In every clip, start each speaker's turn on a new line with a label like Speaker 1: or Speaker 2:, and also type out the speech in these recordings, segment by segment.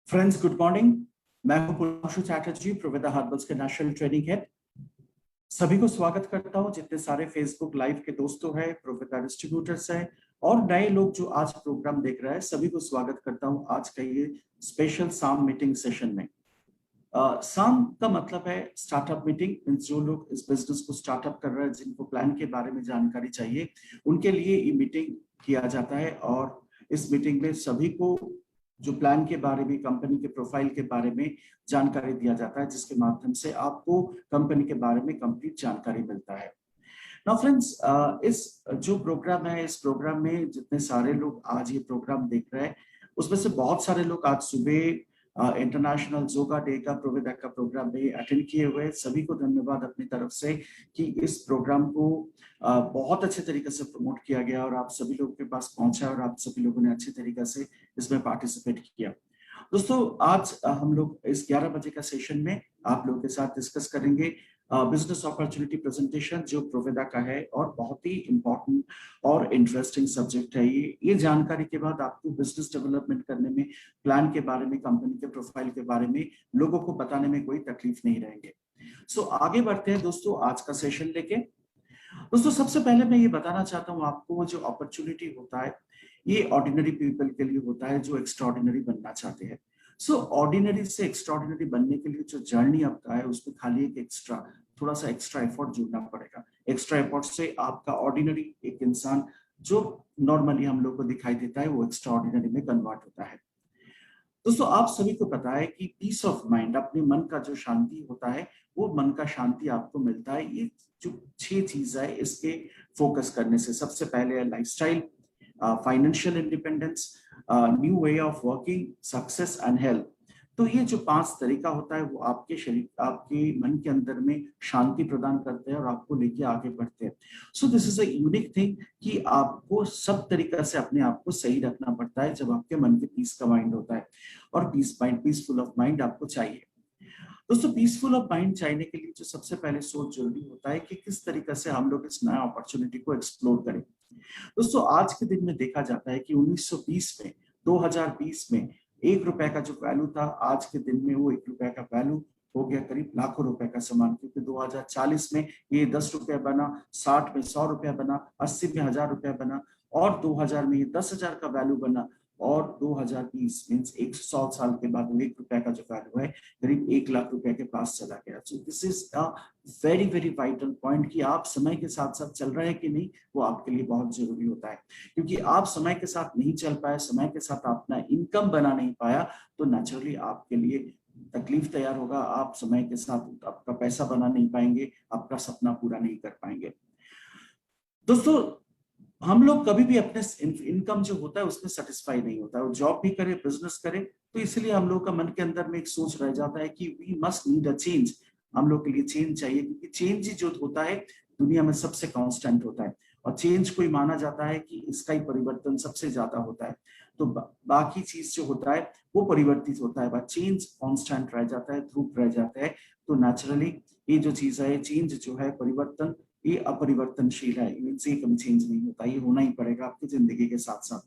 Speaker 1: Friends, good morning. मैं हूं पुलांशु Chatterjee, प्रोविदा herbals के नेशनल ट्रेनिंग हेड। सभी को स्वागत करता हूं, जितने सारे फेसबुक लाइव के दोस्तों हैं, प्रोविदा डिस्ट्रीब्यूटर्स हैं और नए लोग जो आज प्रोग्राम देख रहे हैं, सभी को स्वागत करता हूं आज का ये स्पेशल साम मीटिंग सेशन में। साम का मतलब है स्टार्टअप मीटिंग। मींस जो लोग इस बिजनेस को स्टार्टअप कर रहे हैं, जिनको प्लान के बारे में जानकारी चाहिए, उनके लिए ये मीटिंग किया जाता है। और इस मीटिंग में सभी को जो प्लान के बारे में, कंपनी के प्रोफाइल के बारे में जानकारी दिया जाता है, जिसके माध्यम से आपको कंपनी के बारे में कंप्लीट जानकारी मिलता है। नाउ फ्रेंड्स, इस जो प्रोग्राम है, इस प्रोग्राम में जितने सारे लोग आज ये प्रोग्राम देख रहे हैं, उसमें से बहुत सारे लोग आज सुबह इंटरनेशनल योगा डे का प्रोविदा का प्रोग्राम में अटेंड किए हुए। सभी को धन्यवाद अपनी तरफ से कि इस प्रोग्राम को बहुत अच्छे तरीके से प्रमोट किया गया और आप सभी लोगों के पास पहुंचा और आप सभी लोगों ने अच्छे तरीके से इसमें पार्टिसिपेट किया। दोस्तों, आज हम लोग इस 11 बजे का सेशन में आप लोगों के साथ डिस्कस करेंगे बिजनेस अपॉर्चुनिटी प्रेजेंटेशन, जो प्रोविदा का है और बहुत ही इंपॉर्टेंट और इंटरेस्टिंग सब्जेक्ट है। ये जानकारी के बाद आपको बिजनेस डेवलपमेंट करने में, प्लान के बारे में, कंपनी के प्रोफाइल के बारे में लोगों को बताने में कोई तकलीफ नहीं रहेंगे। सो आगे बढ़ते हैं दोस्तों आज का सेशन लेके। दोस्तों, सबसे पहले मैं ये बताना चाहता हूँ आपको, जो अपॉर्चुनिटी होता है ये ऑर्डिनरी पीपल के लिए होता है जो एक्स्ट्राऑर्डिनरी बनना चाहते हैं। सो ऑर्डिनरी से एक्स्ट्राऑर्डिनरी बनने के लिए जो जर्नी आपका है, उसमें खाली एक थोड़ा सा एक्स्ट्रा एफर्ट जुड़ना पड़ेगा। एक्स्ट्रा एफर्ट से आपका ऑर्डिनरी एक इंसान जो नॉर्मली हम लोग को दिखाई देता है, वो एक्स्ट्राऑर्डिनरी में कन्वर्ट होता है। दोस्तों, आप सभी को पता है कि पीस ऑफ माइंड, अपने मन का जो शांति होता है, वो मन का शांति आपको मिलता है ये जो 6 चीज है इसके फोकस करने से। सबसे पहले है lifestyle, financial independence, new way of working, success and health. तो ये जो 5 तरीका होता है, वो आपके शरीर, आपके मन के अंदर में शांति प्रदान करते हैं और आपको लेके आगे बढ़ते हैं। So this is a unique thing कि आपको सब तरीका से अपने आप को सही रखना पड़ता है जब आपके मन के पीस का माइंड होता है। और पीसफुल ऑफ माइंड आपको चाहिए। दोस्तों, पीसफुल ऑफ माइंड चाहिए के लिए जो सबसे पहले सोच जरूरी होता है कि किस तरीके से हम लोग इस नया अपॉर्चुनिटी को एक्सप्लोर करें। दोस्तों, आज के दिन में देखा जाता है कि 1920 में, 2020 में 1 रुपए का जो वैल्यू था, आज के दिन में वो 1 रुपए का वैल्यू हो गया करीब लाखों रुपए का सामान। क्योंकि 2040 में ये 10 रुपए बना, 60 में 100 रुपया बना, 80 में 1000 रुपया बना और 2000 में ये 10,000 का वैल्यू बना। और 2020 मीन्स 100 साल के बाद 1 रुपए का जो वैल्यू है करीब 1 लाख रुपए के पास चला गया। So this is a very very vital point कि आप समय के साथ साथ चल रहे हैं कि नहीं, वो आपके लिए बहुत जरूरी होता है। क्योंकि आप समय के साथ नहीं चल पाए, समय के साथ अपना इनकम बना नहीं पाया, तो नेचुरली आपके लिए तकलीफ तैयार होगा। आप समय के साथ आपका पैसा बना नहीं पाएंगे, आपका सपना पूरा नहीं कर पाएंगे। दोस्तों, हम लोग कभी भी अपने इनकम जो होता है उसमें सेटिस्फाई नहीं होता है। जॉब भी करे, बिजनेस करे, तो इसलिए हम लोग का मन के अंदर में एक सोच रह जाता है कि we must need a change. हम लोग के लिए चेंज चाहिए, क्योंकि चेंज ही जो होता है दुनिया में सबसे कांस्टेंट होता है। और चेंज को ही माना जाता है कि इसका ही परिवर्तन सबसे ज्यादा होता है। तो बाकी चीज जो होता है वो परिवर्तित होता है, बट चेंज कांस्टेंट रह जाता है, ध्रुव रह जाता है। तो नेचुरली ये जो चीज है, चेंज जो है, परिवर्तन, ये अपरिवर्तनशील है, इनसे कभी चेंज नहीं होता, ये होना ही पड़ेगा आपकी जिंदगी के साथ साथ।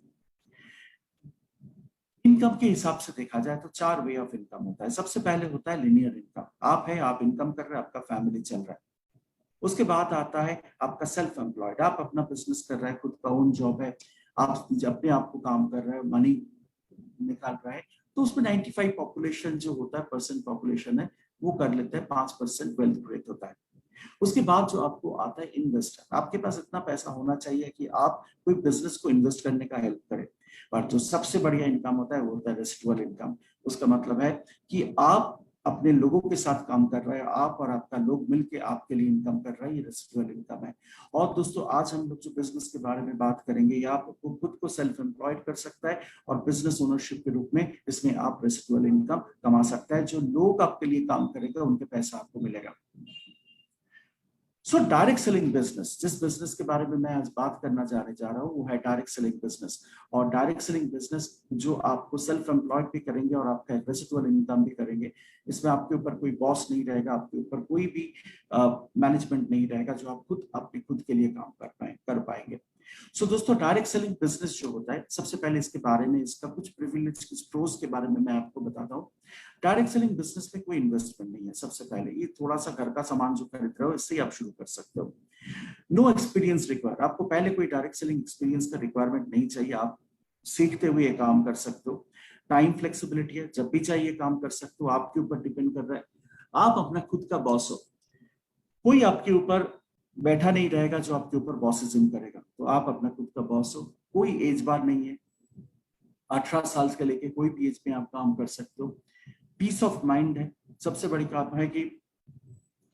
Speaker 1: इनकम के हिसाब से देखा जाए तो 4 वे ऑफ इनकम होता है। सबसे पहले होता है लिनियर इनकम। आप इनकम कर रहे हैं, आपका फैमिली चल रहा है। उसके बाद आता है आपका सेल्फ एम्प्लॉयड, आप अपना बिजनेस कर रहे हैं, खुद का ओन जॉब है, आप अपने आप को काम कर रहे हैं, मनी निकाल रहे हैं। तो उसमें 95 पॉपुलेशन जो होता है, परसेंट पॉपुलेशन है, वो कर लेते हैं 5% वेल्थ ग्रोथ होता है। उसके बाद जो आपको आता है इन्वेस्टर, आपके पास इतना पैसा होना चाहिए कि आप कोई बिजनेस को इन्वेस्ट करने का हेल्प करें। और जो सबसे बढ़िया इनकम होता है वो होता है रेसिडुअल इनकम। उसका मतलब है कि आप अपने लोगों के साथ काम कर रहे हैं, आप और आपका लोग मिलके आपके लिए इनकम कर रहे हैं, ये रेसिडुअल इनकम है। और दोस्तों, आज हम लोग जो बिजनेस के बारे में बात करेंगे, ये आपको खुद को सेल्फ एम्प्लॉयड कर सकता है और बिजनेस ओनरशिप के रूप में इसमें आप रेसिडुअल इनकम कमा सकता है। जो लोग आपके लिए काम करेंगे उनके पैसा आपको मिलेगा। सो डायरेक्ट सेलिंग बिजनेस, जिस बिजनेस के बारे में मैं आज बात करना जा रहा हूँ, वो है डायरेक्ट सेलिंग बिजनेस। और डायरेक्ट सेलिंग बिजनेस जो आपको सेल्फ एम्प्लॉयड भी करेंगे और आपका रेसिडुअल इनकम भी करेंगे। इसमें आपके ऊपर कोई बॉस नहीं रहेगा, आपके ऊपर कोई भी मैनेजमेंट नहीं रहेगा, जो आप खुद अपने खुद के लिए काम कर पाएंगे। सो दोस्तों डायरेक्ट सेलिंग बिजनेस जो होता है, सबसे पहले इसके बारे में, इसका कुछ प्रिविलेज, कुछ प्रोज के बारे में मैं आपको बताता हूँ। डायरेक्ट सेलिंग बिजनेस में कोई इन्वेस्टमेंट नहीं है। सबसे पहले ये थोड़ा सा घर का सामान जो खरीद रहे हो, इससे ही आप शुरू कर सकते हो। नो एक्सपीरियंस रिक्वायर, आपको पहले कोई डायरेक्ट सेलिंग एक्सपीरियंस का रिक्वायरमेंट नहीं चाहिए। आप सीखते हुए ये काम कर सकते हो। टाइम फ्लेक्सिबिलिटी है, जब भी चाहिए काम कर सकते हो, आपके ऊपर डिपेंड कर रहा है। आप अपना खुद का बॉस हो, कोई आपके ऊपर बैठा नहीं रहेगा जो आपके ऊपर बॉसिज्म करेगा। तो आप अपना खुद का बॉस हो, कोई एज बार नहीं है। 18 साल से लेके कोई भी एज में आप काम कर सकते हो। पीस ऑफ माइंड है, सबसे बड़ी काम है कि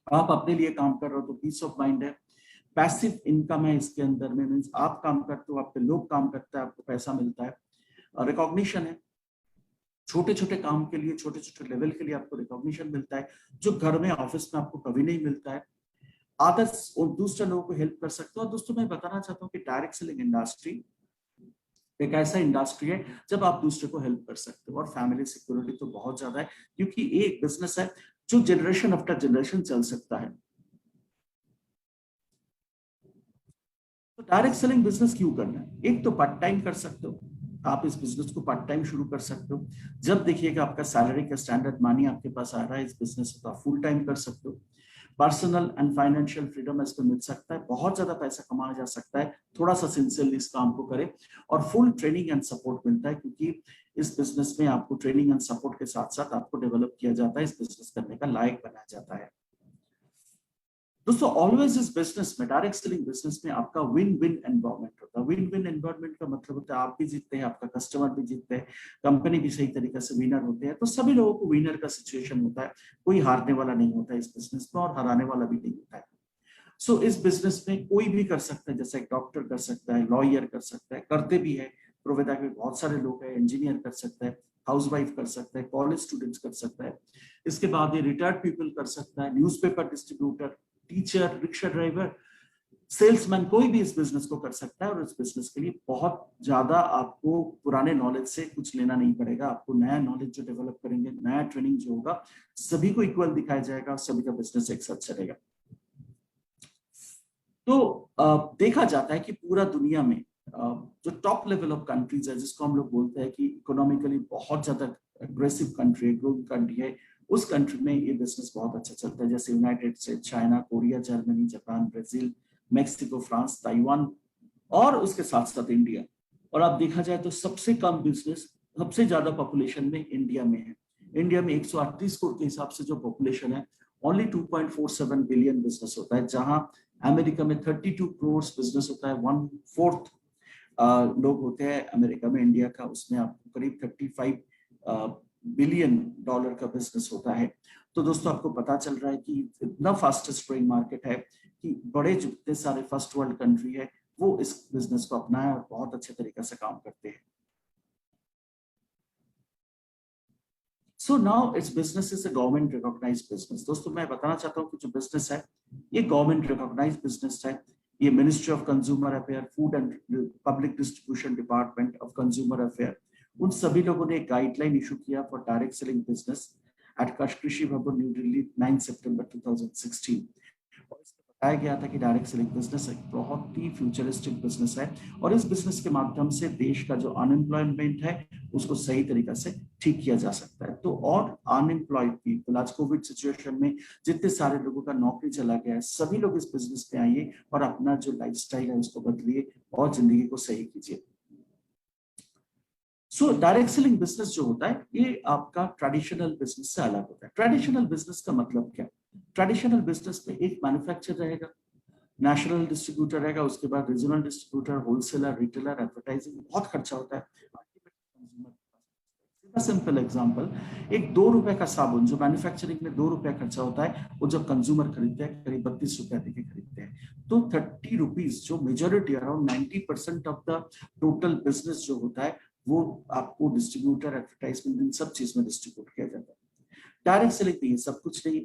Speaker 1: आप अपने लिए काम कर रहे हो तो पीस ऑफ माइंड है। पैसिव इनकम है इसके अंदर में, मीन्स आप काम करते हो, आप पे लोग काम करते हैं, आपको पैसा मिलता है। रिकॉग्निशन है, छोटे छोटे काम के लिए, छोटे छोटे लेवल के लिए आपको रिकॉग्निशन मिलता है, जो घर में ऑफिस में आपको कभी नहीं मिलता है। आदर्स और दूसरे लोगों को हेल्प कर सकते हो। और दोस्तों मैं बताना चाहता हूँ कि डायरेक्ट सेलिंग इंडस्ट्री एक ऐसा इंडस्ट्री है जब आप दूसरे को हेल्प कर सकते हो। और फैमिली सिक्योरिटी तो बहुत ज्यादा है, क्योंकि ये एक बिजनेस है जो जनरेशन आफ्टर जनरेशन चल सकता है। तो डायरेक्ट सेलिंग बिजनेस क्यों करना है? एक तो पार्ट टाइम कर सकते हो, आप इस बिजनेस को पार्ट टाइम शुरू कर सकते हो। जब देखिएगा आपका सैलरी का स्टैंडर्ड मनी आपके पास आ रहा है इस बिजनेस को, आप फुल टाइम कर सकते हो। पर्सनल एंड फाइनेंशियल फ्रीडम इसको मिल सकता है, बहुत ज्यादा पैसा कमाया जा सकता है, थोड़ा सा सिंसियरली इस काम को करें। और फुल ट्रेनिंग एंड सपोर्ट मिलता है, क्योंकि इस बिजनेस में आपको ट्रेनिंग एंड सपोर्ट के साथ साथ आपको डेवलप किया जाता है, इस बिजनेस करने का लायक बनाया जाता है। दोस्तों ऑलवेज इस बिजनेस में, डायरेक्ट सेलिंग बिजनेस में आपका विन विन एनवायरनमेंट होता है। विन विन एनवायरनमेंट का मतलब होता है आप भी जीतते हैं, आपका कस्टमर भी जीतते हैं, कंपनी भी सही तरीके से विनर होते हैं। तो सभी लोगों को विनर का सिचुएशन होता है, कोई हारने वाला नहीं होता है इस बिजनेस में, और हराने वाला भी नहीं होता है। सो इस बिजनेस में कोई भी कर सकता है, जैसे एक डॉक्टर कर सकता है, लॉयर कर सकता है, करते भी है, प्रोविदा के बहुत सारे लोग हैं। इंजीनियर कर सकता है, हाउसवाइफ कर सकता है, कॉलेज स्टूडेंट्स कर सकता है। इसके बाद ये रिटायर्ड पीपल कर सकता है, newspaper distributor, teacher, rickshaw driver, salesman, कोई भी इस बिजनेस को कर सकता है। और इस बिजनेस के लिए बहुत ज्यादा आपको पुराने नॉलेज से कुछ लेना नहीं पड़ेगा। आपको नया नॉलेज जो डेवलप करेंगे, नया ट्रेनिंग जो होगा, सभी को इक्वल दिखाया जाएगा, सभी का बिजनेस एक साथ चलेगा। तो देखा जाता है कि पूरा दुनिया में जो टॉप लेवल ऑफ कंट्रीज है, जिसको हम लोग बोलते हैं कि इकोनॉमिकली बहुत ज्यादा एग्रेसिव कंट्री है, ग्रोइंग कंट्री है, उस कंट्री में ये बिजनेस बहुत अच्छा चलता है। जैसे United state, China, Korea, Germany, Japan, Brazil, Mexico, France, Taiwan, और उसके साथ साथ इंडिया। और आप देखा जाए तो सबसे कम बिजनेस, सबसे ज्यादा पॉपुलेशन में इंडिया में है। इंडिया में 138 करोड़ के हिसाब से जो पॉपुलेशन है, ओनली 2.47 बिलियन बिजनेस होता है। जहां अमेरिका में 32 करोड़ बिजनेस होता है, 1/4 लोग होते हैं अमेरिका में। इंडिया का उसमें आपको करीब 35 बिलियन डॉलर का बिजनेस होता है। तो दोस्तों आपको पता चल रहा है कि इतना फास्टेस्ट ग्रोइंग मार्केट है कि बड़े जितने सारे फर्स्ट वर्ल्ड कंट्री है वो इस बिजनेस को अपनाए और बहुत अच्छे तरीके से काम करते हैं। So now it's business is a government recognized business. दोस्तों मैं बताना चाहता हूँ कि जो बिजनेस है ये गवर्नमेंट रिकॉग्नाइज्ड बिजनेस है। ये ministry of consumer affair, food and public distribution department of consumer affair, उन सभी लोगों ने एक गाइडलाइन इशू किया for direct selling business at कृषि भवन न्यू दिल्ली 9 सितंबर 2016। और इसमें बताया गया था कि डायरेक्ट सेलिंग बिजनेस एक बहुत ही फ्यूचरिस्टिक बिजनेस है, और इस बिजनेस के माध्यम से देश का जो अनएम्प्लॉयमेंट है उसको सही तरीके से ठीक किया जा सकता है। तो और अनएम्प्लॉयड पीपल, आज कोविड सिचुएशन में जितने सारे लोगों का नौकरी चला गया है, सभी लोग इस बिजनेस पे आइए और अपना जो लाइफस्टाइल है उसको बदलिए और जिंदगी को सही कीजिए। सो डायरेक्ट सेलिंग बिजनेस जो होता है ये आपका ट्रेडिशनल बिजनेस से अलग होता है। ट्रेडिशनल बिजनेस का मतलब क्या? ट्रेडिशनल बिजनेस में एक मैन्युफैक्चर रहेगा, नेशनल डिस्ट्रीब्यूटर रहेगा, उसके बाद regional distributor, wholesaler, retailer, advertising, बहुत खर्चा होता है। सिंपल एग्जांपल, एक 2 रुपए का साबुन जो मैन्युफैक्चरिंग में 2 रुपए खर्चा होता है, वो जब कंज्यूमर खरीदते हैं करीब 32 रुपए देके खरीदते हैं। तो 30 रुपीज जो majority around 90% of the total business जो होता है वो आपको डिस्ट्रीब्यूटर, एडवर्टाइजमेंट, इन सब चीज में डिस्ट्रीब्यूट किया जाता है। डायरेक्ट सेलिंग में ये सब कुछ नहीं।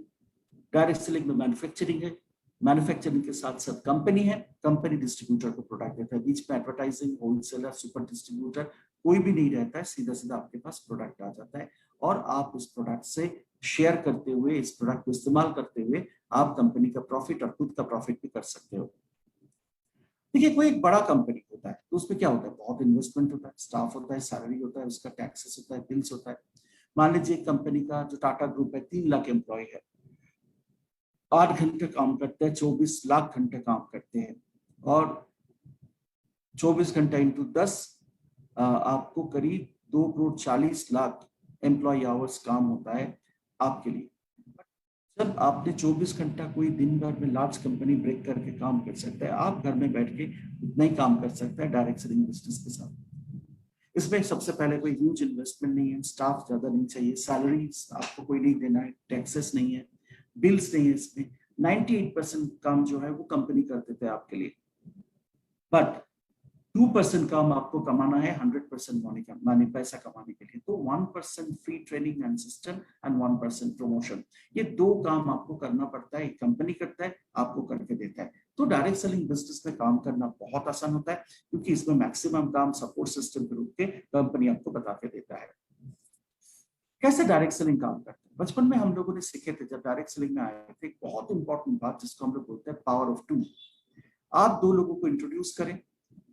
Speaker 1: डायरेक्ट सेलिंग में मैन्युफैक्चरिंग है, मैन्युफैक्चरिंग के साथ साथ कंपनी है, कंपनी डिस्ट्रीब्यूटर को प्रोडक्ट देता है, बीच में एडवर्टाइजिंग, होलसेलर, सुपर डिस्ट्रीब्यूटर कोई भी नहीं रहता है, सीधा सीधा आपके पास प्रोडक्ट आ जाता है और आप उस प्रोडक्ट से शेयर करते हुए, इस प्रोडक्ट को इस्तेमाल करते हुए आप कंपनी का प्रॉफिट और खुद का प्रॉफिट भी कर सकते हो। देखिए कोई एक बड़ा कंपनी होता है तो उसमें क्या होता है, बहुत इन्वेस्टमेंट होता है, स्टाफ होता है, सैलरी होता है, उसका टैक्सेस होता है, बिल्स होता है। मान लीजिए एक कंपनी का जो टाटा ग्रुप है 3 लाख एम्प्लॉय है, 8 घंटे काम करते हैं, 24 लाख घंटे काम करते हैं, और 24 घंटा इंटू 10 आपको करीब 2 करोड़ 40 लाख एम्प्लॉय आवर्स काम होता है आपके लिए। जब आपने 24 घंटा, कोई दिन भर में लार्ज कंपनी ब्रेक करके काम कर सकता है, आप घर में बैठ के उतना ही काम कर सकता है डायरेक्ट सेलिंग बिजनेस के साथ। इसमें सबसे पहले कोई ह्यूज इन्वेस्टमेंट नहीं है, स्टाफ ज्यादा नहीं चाहिए, सैलरी आपको कोई नहीं देना है, टैक्सेस नहीं है, बिल्स नहीं है। इसमें 98% काम जो है वो कंपनी कर देते हैं आपके लिए, बट 2% काम आपको कमाना है 100% मानी पैसा कमाने के लिए। तो 1% free training and system and 1% promotion, ये 2 काम आपको करना पड़ता है। एक कंपनी करता है, आपको करके देता है। तो डायरेक्ट सेलिंग बिजनेस में काम करना बहुत आसान होता है, क्योंकि इसमें मैक्सिमम काम सपोर्ट सिस्टम के रूप में कंपनी आपको बता के देता है। कैसे डायरेक्ट सेलिंग काम करता है? बचपन में हम लोगों ने सीखे थे, जब डायरेक्ट सेलिंग में आए थे, एक बहुत इंपॉर्टेंट बात जिसको हम लोग बोलते हैं पावर ऑफ 2। आप 2 लोगों को इंट्रोड्यूस करें,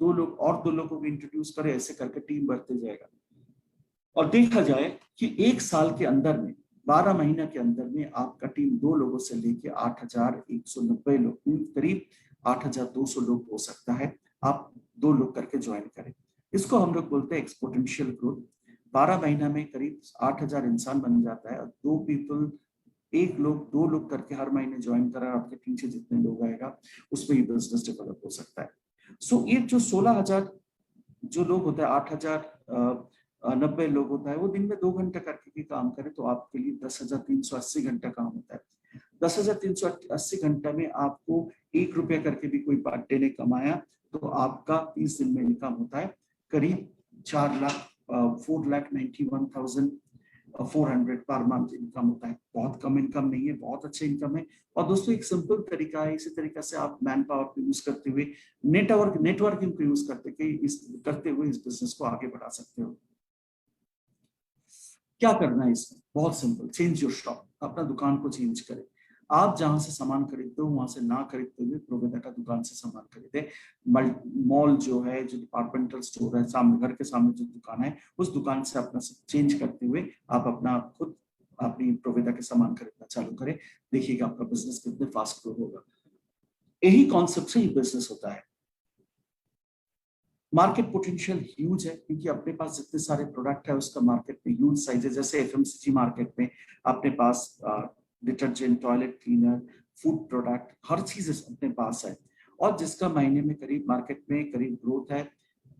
Speaker 1: 2 लोग और 2 लोगों को इंट्रोड्यूस करें, ऐसे करके टीम बढ़ते जाएगा। और देखा जाए कि 1 साल के अंदर में, 12 महीने के अंदर में आपका टीम 2 लोगों से लेके 8,190 लोग, करीब 8,200 लोग हो सकता है। आप 2 लोग करके ज्वाइन करें, इसको हम लोग बोलते हैं एक्सपोनेंशियल ग्रोथ। 12 महीना में करीब 8,000 इंसान बन जाता है, और 2 लोग करके हर महीने ज्वाइन करा, आपके पीछे जितने लोग आएगा उसमें ये बिजनेस डेवलप हो सकता है। सो ये जो 16,000 जो लोग होते हैं, 8,090 लोग होता है, वो दिन में 2 घंटे करके भी काम करे तो आपके लिए 10,380 घंटा काम होता है। 10,380 घंटा में आपको 1 रुपया करके भी कोई पर डे ने कमाया तो आपका 30 दिन में इनकम होता है करीब 4,91,400 पर मंथ इनकम होता है। बहुत कम इनकम नहीं है, बहुत अच्छा इनकम है। और दोस्तों एक सिंपल तरीका है, इसी तरीके से आप मैन पावर को यूज करते हुए, नेटवर्किंग को यूज करते हुए इस बिजनेस को आगे बढ़ा सकते हो। क्या करना है इसमें? बहुत सिंपल, चेंज योर शॉप, अपना दुकान को चेंज करें। आप जहां से सामान खरीदते हो वहां से ना खरीदते हुए प्रोवेदा का दुकान से सामान खरीदे। मॉल जो है, जो डिपार्टमेंटल स्टोर है, सामने घर के सामने जो दुकान है, उस दुकान से अपना चेंज करते हुए आप अपना खुद अपनी प्रोवेदा के सामान खरीदना चालू करें। देखिएगा आपका बिजनेस कितने फास्ट ग्रो होगा। यही कॉन्सेप्ट से ये बिजनेस होता है। मार्केट पोटेंशियल ह्यूज है, क्योंकि अपने पास जितने सारे प्रोडक्ट है उसका मार्केट में ह्यूज साइज है। जैसे एफएमसीजी मार्केट में अपने पास detergent, toilet cleaner, food product, हर चीज अपने पास है। और जिसका महीने में करीब मार्केट में करीब ग्रोथ है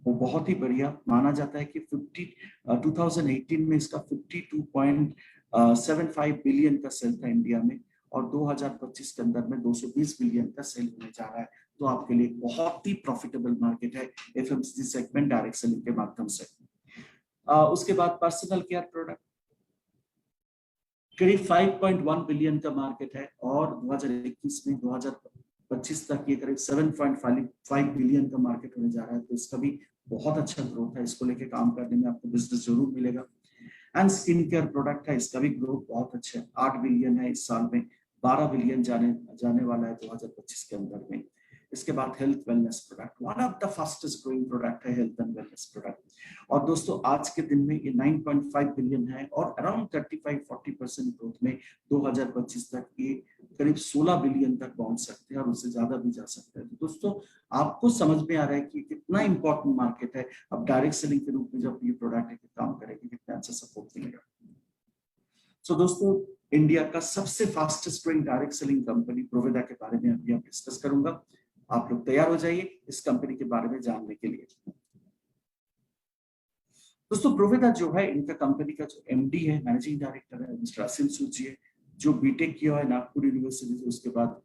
Speaker 1: वो बहुत ही बढ़िया माना जाता है कि 2018 में इसका 52.75 बिलियन का सेल था इंडिया में, और 2025 के अंदर में 220 बिलियन का सेल होने जा रहा है। तो आपके लिए बहुत ही प्रॉफिटेबल मार्केट है एफएमसीजी सेगमेंट डायरेक्ट सेलिंग के माध्यम से। उसके बाद पर्सनल केयर प्रोडक्ट करीब 5.1 बिलियन का मार्केट है, और 2021 में 2025 तक ये करीब 7.5 बिलियन का मार्केट होने जा रहा है। तो इसका भी बहुत अच्छा ग्रोथ है, इसको लेके काम करने में आपको बिजनेस जरूर मिलेगा। एंड स्किन केयर प्रोडक्ट है, इसका भी ग्रोथ बहुत अच्छा है, 8 बिलियन है इस साल में, 12 बिलियन जाने वाला है 2025 के अंदर में। इसके बाद health wellness product, one of the fastest growing product है हेल्थ एंड वेलनेस प्रोडक्ट। और दोस्तों आज के दिन में ये 9.5 बिलियन है, और अराउंड 35-40% ग्रोथ में 2025 तक ये करीब 16 बिलियन तक पहुंच सकते हैं, और उससे ज्यादा भी जा सकते हैं। तो दोस्तों आपको समझ में आ रहा है कि कितना इंपॉर्टेंट मार्केट है। अब डायरेक्ट सेलिंग के रूप में जब ये प्रोडक्ट काम करेगी, कितना अच्छा सपोर्ट मिलेगा। सो दोस्तों इंडिया का सबसे fastest growing direct selling company Proveda के बारे में अभी आप डिस्कस करूंगा। आप लोग तैयार हो जाइए इस कंपनी के बारे में जानने के लिए। दोस्तों प्रोवेदा जो है, इनका कंपनी का जो एमडी है, मैनेजिंग डायरेक्टर है, मिस्टर असिम सूद जी है, जो बीटेक किया है नागपुर यूनिवर्सिटी से, उसके बाद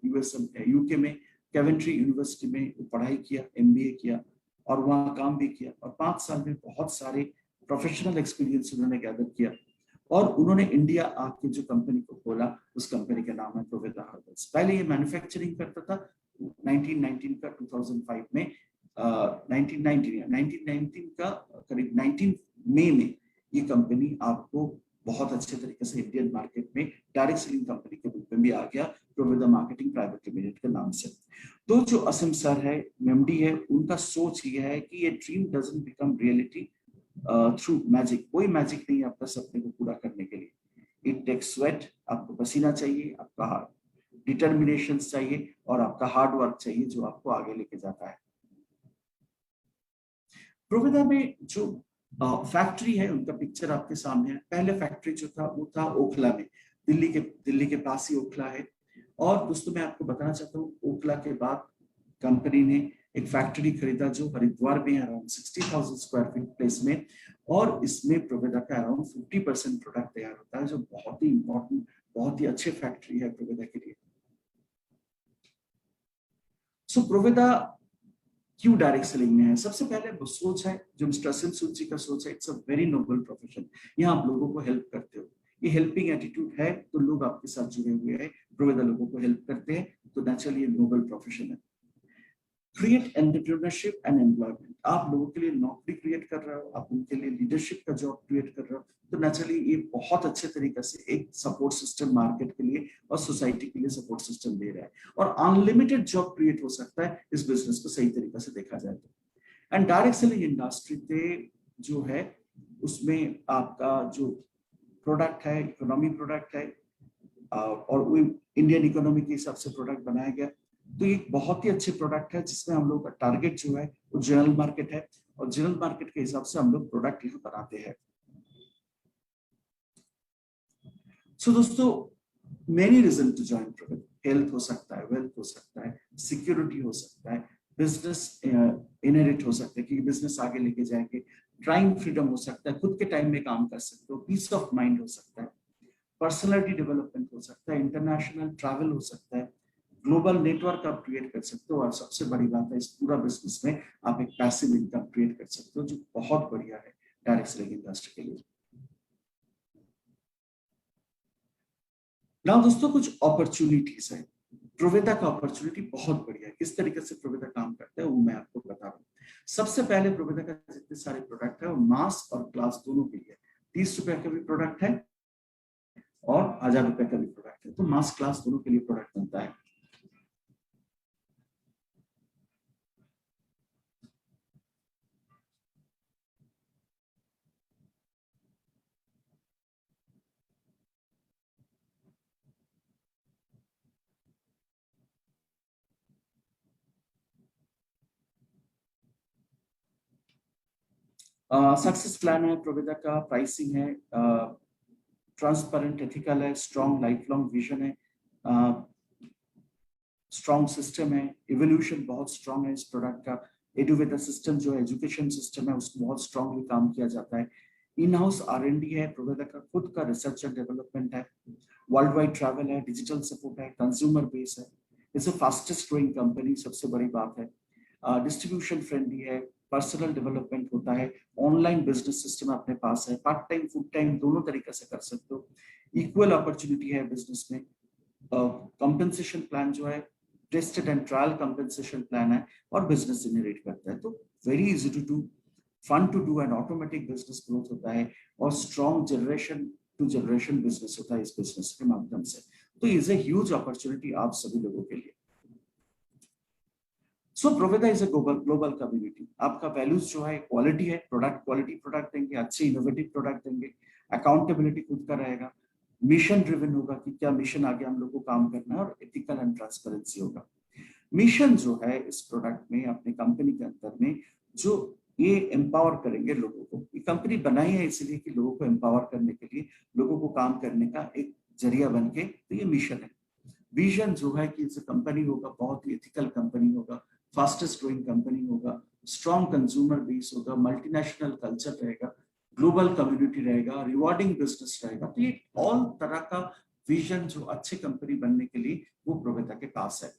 Speaker 1: यूके में केवेंट्री यूनिवर्सिटी में पढ़ाई किया, एमबीए किया, और वहाँ काम भी किया, और 5 साल में बहुत सारे प्रोफेशनल एक्सपीरियंस उन्होंने गैदर किया, और उन्होंने इंडिया आके जो कंपनी को खोला, उस कंपनी का नाम है प्रोवेदा हर्बल्स। पहले ये मैन्युफैक्चरिंग करता था 1919 का 2005 में 1919 का करीब 19 मई में ये कंपनी आपको बहुत अच्छे तरीके से इंडियन मार्केट में डायरेक्ट सेलिंग कंपनी के रूप में भी आ गया प्रोविदा मार्केटिंग प्राइवेट लिमिटेड के नाम से। तो जो असीम सर है, एमडी है, उनका सोच ये है कि ये dream doesn't become reality through magic. कोई मैजिक नहीं है आपका सपने को पूरा करने के लिए। इट टेक्स स्वेट, आपको पसीना चाहिए, आपका डिटर्मिनेशन चाहिए और आपका हार्ड वर्क चाहिए जो आपको आगे लेके जाता है। प्रोविदा में जो फैक्ट्री है उनका पिक्चर आपके सामने है। पहले फैक्ट्री जो था वो था ओखला में, दिल्ली के पास ही ओखला है। और दोस्तों मैं आपको बताना चाहता हूँ, ओखला के बाद कंपनी ने एक फैक्ट्री खरीदा जो हरिद्वार में अराउंड 60,000 स्क्वायर फीट प्लेस में, और इसमें प्रोविदा का अराउंड 50% प्रोडक्ट तैयार होता है, जो बहुत ही इंपॉर्टेंट, बहुत ही अच्छे फैक्ट्री है प्रोविदा के लिए। सो प्रोविदा क्यों डायरेक्ट सेलिंग में है? सबसे पहले वो सोच है जो मिस्टर असीम सूद जी का सोच है, it's a very noble profession. यहाँ आप लोगों को हेल्प करते हो, ये हेल्पिंग एटीट्यूड है, तो लोग आपके साथ जुड़े हुए हैं, प्रोविदा लोगों को हेल्प करते हैं, तो नेचुरली ये नोबल प्रोफेशन है। क्रिएट एंटरप्रेन्योरशिप एंड एम्प्लॉयमेंट, आप लोगों के लिए नौकरी क्रिएट कर रहे हो, आप उनके लिए लीडरशिप का जॉब क्रिएट कर रहे हो, तो नेचुरली ये बहुत अच्छे तरीके से एक सपोर्ट सिस्टम मार्केट के लिए और सोसाइटी के लिए सपोर्ट सिस्टम दे रहा है। और अनलिमिटेड जॉब क्रिएट हो सकता है इस बिजनेस को सही तरीके से देखा जाए तो। एंड डायरेक्ट सेलिंग इंडस्ट्री पे जो है उसमें आपका जो प्रोडक्ट है इकोनॉमी प्रोडक्ट है, और वो इंडियन इकोनॉमी के हिसाब से प्रोडक्ट बनाया गया, तो ये बहुत ही अच्छे प्रोडक्ट है जिसमें हम लोग का टारगेट जो है वो जनरल मार्केट है, और जनरल मार्केट के हिसाब से हम लोग प्रोडक्ट यहाँ बनाते हैं। सो दोस्तों many reason to join Proveda, health हो सकता है, वेल्थ हो सकता है, सिक्योरिटी हो सकता है, बिजनेस इनहेरिट हो सकता है कि बिजनेस आगे लेके जाएंगे, टाइम फ्रीडम हो सकता है, खुद के टाइम में काम कर सकते हो, पीस ऑफ माइंड हो सकता है, पर्सनालिटी डेवलपमेंट हो सकता है, इंटरनेशनल ट्रैवल हो सकता है, ग्लोबल नेटवर्क आप क्रिएट कर सकते हो, और सबसे बड़ी बात है इस पूरा बिजनेस में आप एक पैसिव इनकम क्रिएट कर सकते हो, जो बहुत बढ़िया है डायरेक्ट सेलिंग इंडस्ट्री के लिए। ना दोस्तों कुछ अपॉर्चुनिटीज है, प्रोविदा का अपॉर्चुनिटी बहुत बढ़िया है। किस तरीके से प्रोविदा काम करता है वो मैं आपको बता रहा हूँ। सबसे पहले प्रोविदा का जितने सारे प्रोडक्ट है वो मास और क्लास दोनों के लिए, 30 रुपए का भी प्रोडक्ट है और 1000 रुपए का भी प्रोडक्ट है, तो मास क्लास दोनों के लिए प्रोडक्ट बनता है। सक्सेस प्लान है प्रोविदा का, प्राइसिंग है, ट्रांसपेरेंट एथिकल है, स्ट्रॉन्ग लाइफ लॉन्ग विजन है, स्ट्रॉन्ग सिस्टम है, इवोल्यूशन बहुत स्ट्रॉन्ग है इस प्रोडक्ट का, एडुवेदा सिस्टम जो एजुकेशन सिस्टम है उसको बहुत स्ट्रॉन्गली काम किया जाता है, इन हाउस R&D है, प्रोविदा का खुद का रिसर्च एंड डेवलपमेंट है, वर्ल्ड वाइड ट्रैवल है, डिजिटल सपोर्ट है, कंज्यूमर बेस है, it's a fastest growing company, सबसे बड़ी बात है, डिस्ट्रीब्यूशन फ्रेंडली है, पर्सनल डेवलपमेंट होता है, ऑनलाइन बिजनेस सिस्टम अपने पास है, पार्ट टाइम फुल टाइम दोनों तरीके से कर सकते हो, इक्वल अपॉर्चुनिटी है बिजनेस में, कंपेंसेशन प्लान जो है tested and trial compensation plan है, और बिजनेस जनरेट करता है, तो very easy to do, fun to do and automatic business growth होता है, और strong generation to generation business होता है इस बिजनेस के माध्यम से, तो इज ए ह्यूज अपॉर्चुनिटी आप सभी लोगों के लिए। सो प्रोविदा इज ए ग्लोबल कम्युनिटी, आपका वैल्यूज जो है क्वालिटी है, प्रोडक्ट क्वालिटी प्रोडक्ट देंगे, अच्छे इनोवेटिव प्रोडक्ट देंगे, अकाउंटेबिलिटी खुद का रहेगा, मिशन ड्रिवन होगा कि क्या मिशन आगे हम लोग को काम करना है, और एथिकल एंड ट्रांसपेरेंसी होगा। मिशन जो है इस प्रोडक्ट में अपने कंपनी के अंदर में जो ये एम्पावर करेंगे लोगों को, ये कंपनी बनाई है इसलिए कि लोगों को एम्पावर करने के लिए, लोगों को काम करने का एक जरिया बन के, तो ये मिशन है। विजन जो है कि कंपनी होगा बहुत ही एथिकल कंपनी होगा, फास्टेस्ट ग्रोइंग कंपनी होगा, स्ट्रॉन्ग कंज्यूमर बेस होगा, मल्टीनेशनल कल्चर रहेगा, ग्लोबल कम्युनिटी रहेगा, रिवॉर्डिंग बिजनेस रहेगा, तो ये ऑल तरह का विजन जो अच्छे कंपनी बनने के लिए वो प्रोविदा के पास है।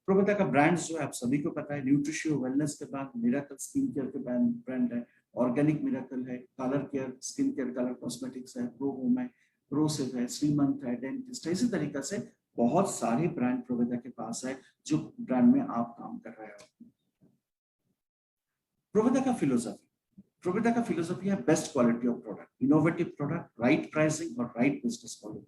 Speaker 1: प्रोविदा का ब्रांड्स जो है आप सभी को पता है, न्यूट्रिशियो वेलनेस के बाद मिराकल स्किन केयर के ब्रांड है, ऑर्गेनिक मिराकल है, colour care skin care colour cosmetics है, प्रो होम है, प्रोसेव है, श्रीमंत है, डेंटिस्ट है, इसी तरीके से बहुत सारे ब्रांड प्रोविदा के पास है जो ब्रांड में आप काम कर रहे हो। प्रोविदा का फिलोसफी, प्रोविदा का फिलोसफी है best quality of product, innovative product, right pricing और राइट बिजनेस मॉडल।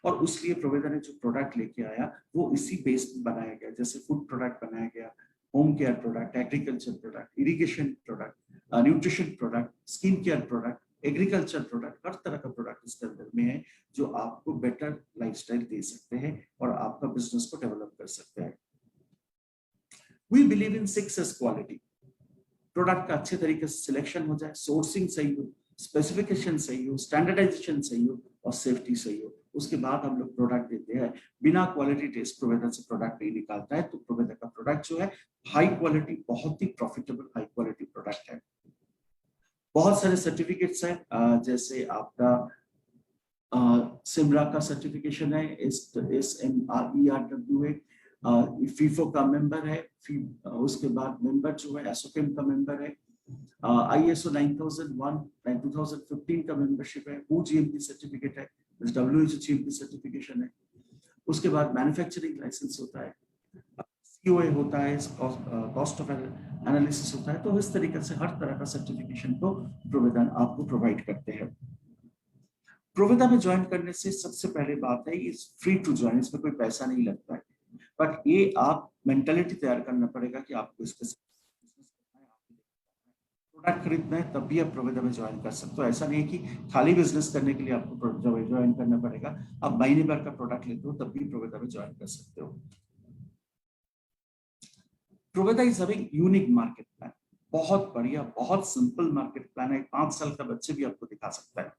Speaker 1: और उसलिए प्रोविदा ने जो प्रोडक्ट लेके आया वो इसी बेस में बनाया गया, जैसे फूड प्रोडक्ट बनाया गया, home care product, agriculture product, irrigation product, nutrition product, skin care product, agriculture product, हर तरह का प्रोडक्ट इसके अंदर में है जो आपको बेटर लाइफस्टाइल दे सकते हैं और आपका बिजनेस को डेवलप कर सकते हैं। We believe in 6S quality. Product का अच्छे तरीके से सिलेक्शन हो जाए, सोर्सिंग सही हो, स्पेसिफिकेशन सही हो, स्टैंडर्डाइजेशन सही हो और सेफ्टी सही हो, उसके बाद हम लोग प्रोडक्ट देते हैं। बिना क्वालिटी टेस्ट प्रोविदा से प्रोडक्ट नहीं निकालता है। तो प्रोविदा का प्रोडक्ट जो है हाई क्वालिटी, बहुत ही प्रॉफिटेबल हाई क्वालिटी प्रोडक्ट है। बहुत सारे सर्टिफिकेट्स हैं, जैसे आपका सिमरा का सर्टिफिकेशन है, SMRERWA, फीफो का मेंबर है, उसके बाद मेंबर जो है एसोकेम का मेंबर है, ISO 9001 2015 का मेंबरशिप है, GMP सर्टिफिकेट है, WHO GMP सर्टिफिकेशन है। उसके बाद मैन्युफैक्चरिंग लाइसेंस होता है, COA होता है, कॉस्ट ऑफ एनालिसिस होता है। तो इस तरीके से हर तरह का सर्टिफिकेशन को प्रोविदा आपको प्रोवाइड करते हैं। प्रोविदा में ज्वाइन करने से सबसे पहले बात है, इज फ्री टू ज्वाइन, इसमें कोई पैसा नहीं लगता है, बट ये आप मेंटालिटी तैयार करना पड़ेगा कि आपको इसके प्रोडक्ट खरीदना है तब भी आप प्रोविदा में ज्वाइन कर सकते हो। ऐसा नहीं है कि खाली बिजनेस करने के लिए आपको ज्वाइन करना पड़ेगा, आप महीने भर का प्रोडक्ट लेते हो तब भी प्रोविदा में ज्वाइन कर सकते हो। Proveda is having unique market plan, बहुत बढ़िया, बहुत सिंपल मार्केट प्लान है, 5 साल का बच्चे भी आपको दिखा सकता है।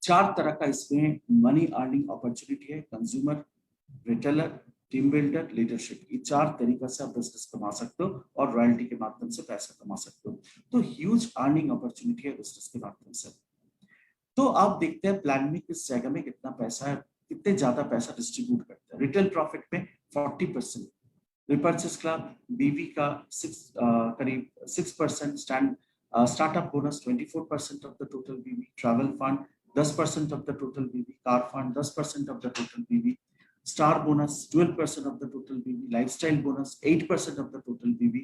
Speaker 1: 4 तरह का इसमें मनी अर्निंग अपॉर्चुनिटी है, consumer, retailer, team builder, leadership. ये 4 तरीका से आप बिजनेस कमा सकते हो और रॉयल्टी के माध्यम से पैसा कमा सकते हो। तो ह्यूज अर्निंग अपॉर्चुनिटी है बिजनेस के माध्यम से। तो आप देखते हैं प्लान में किस जगह में कितना पैसा है, कितने ज्यादा पैसा डिस्ट्रीब्यूट करते हैं। रिटेल प्रॉफिट में 40%, रिपर्चेस क्लब बीवी का करीब 6%, startup bonus 24% of the total BV, travel fund 10% of the total BV, car fund 10% of the total BV, star bonus 12% of the total BV, lifestyle bonus 8% of the total BV,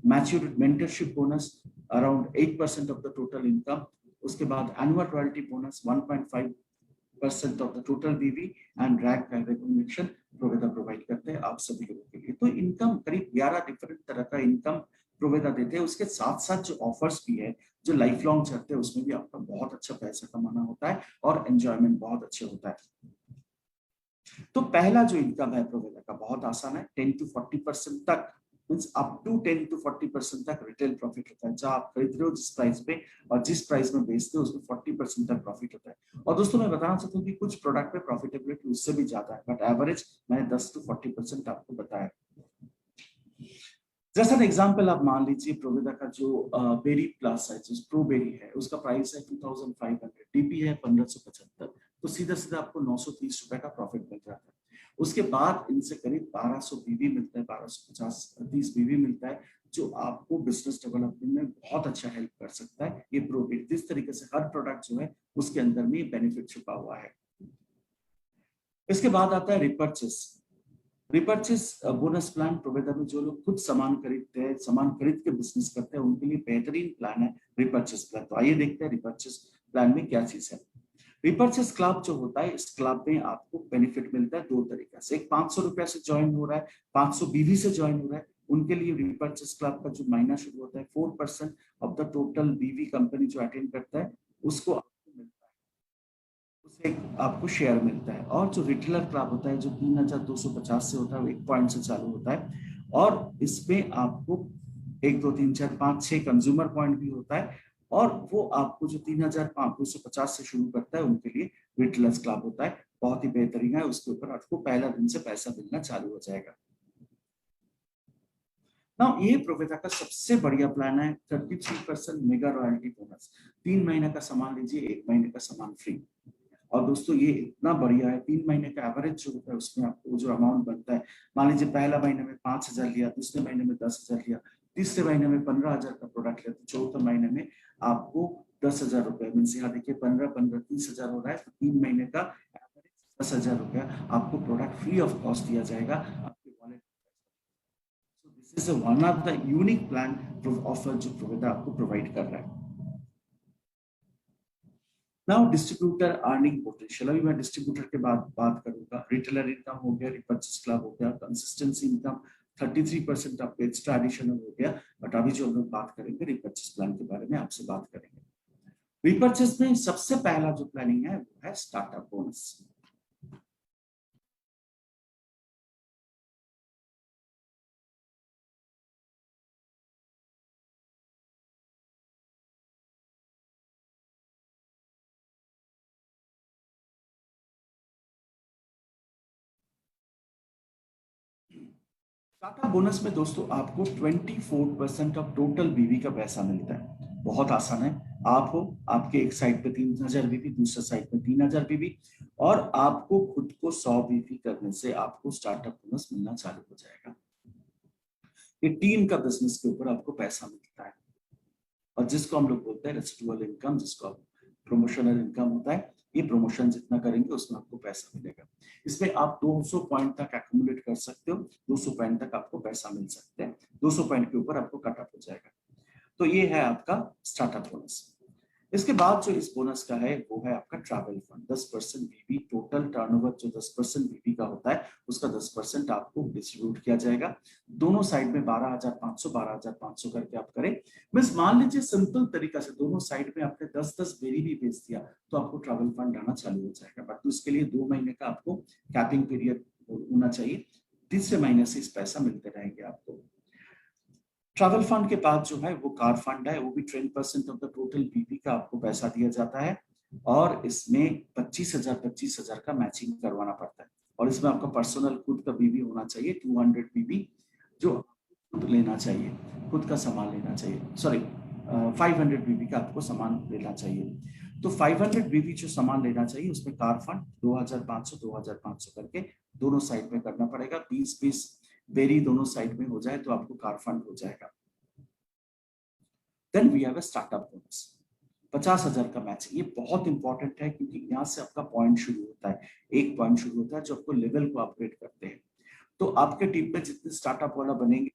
Speaker 1: maturity mentorship bonus around 8% of the total income, उसके बाद annual royalty bonus 1.5% of the total BV and rank का recognition प्रोविदा provide करते हैं आप सभी लोगों के लिए। तो इनकम करीब 11 डिफरेंट तरह का इनकम प्रोविदा देते हैं। उसके साथ साथ जो ऑफर्स भी है जो लाइफ लॉन्ग चलते हैं उसमें भी आपका बहुत अच्छा पैसा कमाना होता है और एंजॉयमेंट बहुत अच्छा होता है। तो पहला जो इनकम है प्रोविदा का बहुत आसान है, 10 to 40% तक, मींस अप टू 10 to 40% तक रिटेल प्रॉफिट होता है। जहां आप खरीद रहे हो जिस प्राइस पे और जिस प्राइस में बेचते हो उसमें 40% तक प्रॉफिट होता है। और दोस्तों मैं बताना चाहता हूँ कि कुछ प्रोडक्ट पे प्रॉफिटेबिलिटी उससे भी ज्यादा है, बट एवरेज मैंने 10 to 40% आपको बताया। जैसा एग्जांपल आप मान लीजिए प्रोविदा का जो बेरी प्लस है, जो प्रो बेरी है, उसका प्राइस है 2500, डीपी है 1575, तो सीधा सीधा आपको 930 रुपए का प्रॉफिट मिल जाता है। उसके बाद इनसे करीब 1200 बीवी मिलता है, 1250 बीवी मिलता है, जो आपको बिजनेस डेवलपमेंट में बहुत अच्छा हेल्प कर सकता है। ये प्रो बेरी, इस तरीके से हर प्रोडक्ट जो है उसके अंदर में बेनिफिट छुपा हुआ है। इसके बाद आता है रिपर्चेस। रिपर्चेस बोनस प्लान प्रोविदा में जो लोग खुद सामान खरीदते हैं, सामान खरीद के बिजनेस करते हैं, उनके लिए बेहतरीन प्लान है रिपर्चेस प्लान। तो आइए देखते हैं रिपर्चेस प्लान में क्या चीज है। रिपर्चेस क्लब जो होता है, इस क्लब में आपको बेनिफिट मिलता है 2 तरीका से। एक 500 रुपया से ज्वाइन हो रहा है, 500 बीवी से ज्वाइन हो रहा है, उनके लिए रिपर्चेस क्लब का जो महीना शुरू होता है 4% ऑफ द टोटल बीवी कंपनी जो अटेंड करता है उसको आपको मिलता है, उसे आपको शेयर मिलता है। और जो रिटेलर क्लब होता है जो 3250 से होता है, 1 पॉइंट से चालू होता है, और इसमें आपको 1 2 3 4 5 6 कंज्यूमर पॉइंट भी होता है, और वो आपको जो 3250 से शुरू करता है उनके लिए रिटेलर्स क्लब होता है। बहुत ही बेहतरीन है, उसके ऊपर आपको पहला दिन से पैसा मिलना चालू हो जाएगा। ना ये प्रोविदा का सबसे बढ़िया प्लान है 33% मेगा रॉयल्टी बोनस। 3 महीने का सामान लीजिए, 1 महीने का सामान फ्री। और दोस्तों ये इतना बढ़िया है, 3 महीने का एवरेज जो होता है उसमें आपको जो अमाउंट बनता है, मान लीजिए पहला महीने में 5000 लिया, दूसरे महीने में 10000 लिया, तीसरे महीने में 15000 का प्रोडक्ट लिया, तो चौथे महीने में आपको 10000 रुपए मीन यहाँ देखिए 15 15 30,000 हो रहा है। तो 3 महीने का एवरेज 10,000 रुपया आपको प्रोडक्ट फ्री ऑफ कॉस्ट दिया जाएगा आपके wallet. So this is one of the unique plan offer जो प्रोविदा आपको प्रोवाइड कर रहा है। नाउ डिस्ट्रीब्यूटर अर्निंग पोटेंशियल, अभी मैं डिस्ट्रीब्यूटर के बाद बात करूंगा। रिटेलर इनकम हो गया, रिपर्चेस क्लब हो गया, कंसिस्टेंसी इनकम 33% आपका एक्स्ट्रा एडिशनल हो गया। बट अभी जो हम लोग बात करेंगे रिपर्चेस प्लान के बारे में आपसे बात करेंगे। रिपर्चेस में सबसे पहला जो प्लानिंग है वो है स्टार्टअप बोनस। टाटा बोनस में दोस्तों आपको 24% ऑफ टोटल बीवी का पैसा मिलता है। बहुत आसान है। आप हो, आपके एक साइड पे 3000 बीवी, दूसरे साइड पे 3000 बीवी, और आपको खुद को 100 बीवी करने से आपको स्टार्टअप बोनस मिलना चालू हो जाएगा। ये टीम का बिजनेस के ऊपर आपको पैसा मिलता है, और जिसको हम लोग बोलते हैं रेसिडुअल इनकम, जिसको प्रमोशनल इनकम होता है। ये प्रमोशन जितना करेंगे उसमें आपको पैसा मिलेगा। इसमें आप 200 पॉइंट तक एक्यूमुलेट कर सकते हो, 200 पॉइंट तक आपको पैसा मिल सकता है। 200 पॉइंट के ऊपर आपको कट ऑफ हो जाएगा। तो ये है आपका स्टार्टअप बोनस। इसके बाद जो इस बोनस का है वो है आपका ट्रैवल फंड। 10% बीबी, टोटल टर्नओवर जो 10% बीबी का होता है उसका 10% आपको डिस्ट्रीब्यूट किया जाएगा। दोनों साइड में 12,500 करके आप करें। बस मान लीजिए सिंपल तरीका से दोनों साइड में आपने 10-10 बेरी भी बेच दिया तो आपको ट्रैवल फंड आना चालू हो जाएगा। बट उसके लिए 2 महीने का आपको कैपिंग पीरियड होना चाहिए। तीसरे महीने से इस पैसा मिलते रहेंगे आपको। ट्रैवल फंड के बाद जो है वो कार फंड है, वो भी 10% ऑफ द टोटल बीपी का आपको पैसा दिया जाता है, और इसमें 25,000 का मैचिंग करवाना पड़ता है। और इसमें आपका पर्सनल खुद का बीबी होना चाहिए, 200 बीबी, जो खुद लेना चाहिए, खुद का सामान लेना चाहिए। सॉरी, 500 बीबी का आपको सामान लेना चाहिए। तो 500 बीबी जो सामान लेना चाहिए उसमें कार फंड 2,500 करके दोनों साइड में करना पड़ेगा। 20-20 बेरी दोनों साइड में हो जाए तो आपको कार फंड हो जाएगा। Then we have a startup bonus, 50,000 का मैच। ये बहुत इंपॉर्टेंट है क्योंकि यहाँ से आपका पॉइंट शुरू होता है। एक पॉइंट शुरू होता है जो आपको लेवल को अपग्रेड करते हैं। तो आपके टीम में जितने स्टार्टअप वाला बनेंगे,